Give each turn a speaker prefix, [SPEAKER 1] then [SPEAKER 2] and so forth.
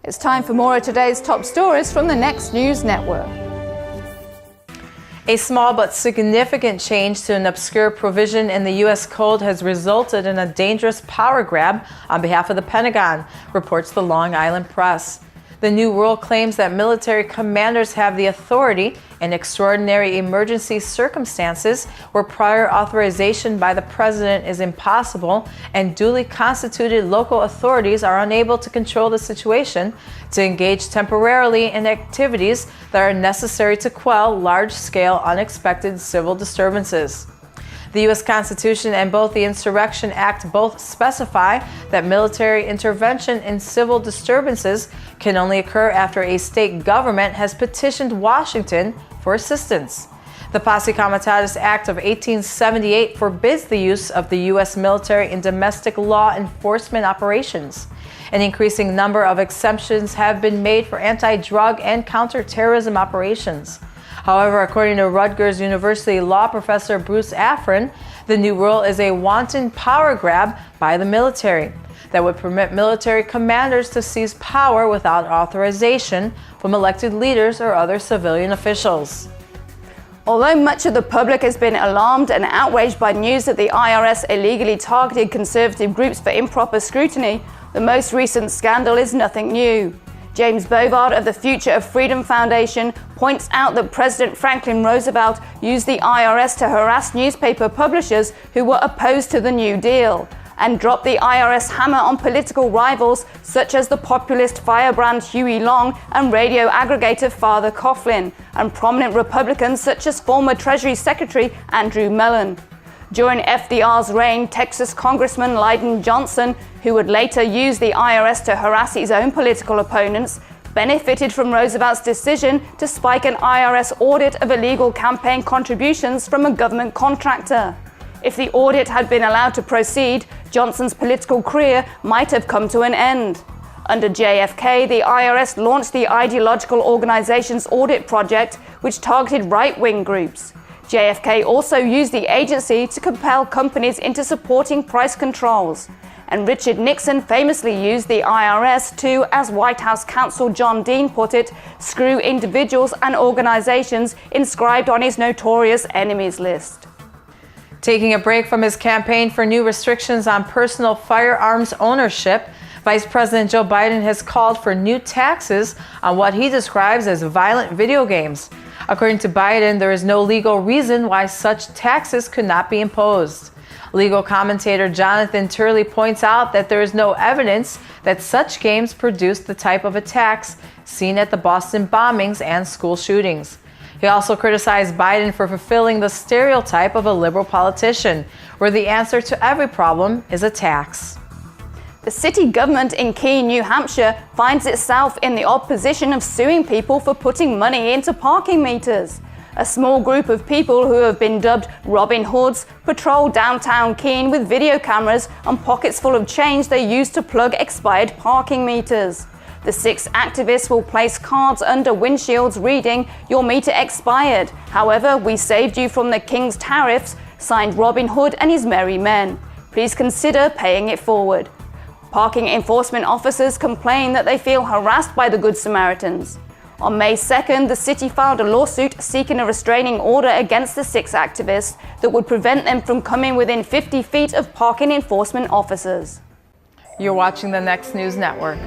[SPEAKER 1] It's time for more of today's top stories from the Next News Network.
[SPEAKER 2] A small but significant change to an obscure provision in the U.S. Code has resulted in a dangerous power grab on behalf of the Pentagon, reports the Long Island Press. The new rule claims that military commanders have the authority in extraordinary emergency circumstances where prior authorization by the president is impossible and duly constituted local authorities are unable to control the situation to engage temporarily in activities that are necessary to quell large-scale unexpected civil disturbances. The U.S. Constitution and both the Insurrection Act both specify that military intervention in civil disturbances can only occur after a state government has petitioned Washington for assistance. The Posse Comitatus Act of 1878 forbids the use of the U.S. military in domestic law enforcement operations. An increasing number of exemptions have been made for anti-drug and counterterrorism operations. However, according to Rutgers University law professor Bruce Affron, the new rule is a wanton power grab by the military that would permit military commanders to seize power without authorization from elected leaders or other civilian officials.
[SPEAKER 1] Although much of the public has been alarmed and outraged by news that the IRS illegally targeted conservative groups for improper scrutiny, the most recent scandal is nothing new. James Bovard of the Future of Freedom Foundation points out that President Franklin Roosevelt used the IRS to harass newspaper publishers who were opposed to the New Deal, and dropped the IRS hammer on political rivals such as the populist firebrand Huey Long and radio aggregator Father Coughlin, and prominent Republicans such as former Treasury Secretary Andrew Mellon. During FDR's reign, Texas Congressman Lyndon Johnson, who would later use the IRS to harass his own political opponents, benefited from Roosevelt's decision to spike an IRS audit of illegal campaign contributions from a government contractor. If the audit had been allowed to proceed, Johnson's political career might have come to an end. Under JFK, the IRS launched the Ideological Organizations Audit Project, which targeted right-wing groups. JFK also used the agency to compel companies into supporting price controls. And Richard Nixon famously used the IRS to, as White House counsel John Dean put it, screw individuals and organizations inscribed on his notorious enemies list.
[SPEAKER 2] Taking a break from his campaign for new restrictions on personal firearms ownership, Vice President Joe Biden has called for new taxes on what he describes as violent video games. According to Biden, there is no legal reason why such taxes could not be imposed. Legal commentator Jonathan Turley points out that there is no evidence that such games produce the type of attacks seen at the Boston bombings and school shootings. He also criticized Biden for fulfilling the stereotype of a liberal politician, where the answer to every problem is a tax.
[SPEAKER 1] The city government in Keene, New Hampshire, finds itself in the odd position of suing people for putting money into parking meters. A small group of people who have been dubbed Robin Hoods patrol downtown Keene with video cameras and pockets full of change they use to plug expired parking meters. The 6 activists will place cards under windshields reading, "Your meter expired. However, we saved you from the King's tariffs, signed Robin Hood and his merry men. Please consider paying it forward." Parking enforcement officers complain that they feel harassed by the Good Samaritans. On May 2nd, the city filed a lawsuit seeking a restraining order against the 6 activists that would prevent them from coming within 50 feet of parking enforcement officers.
[SPEAKER 2] You're watching the Next News Network.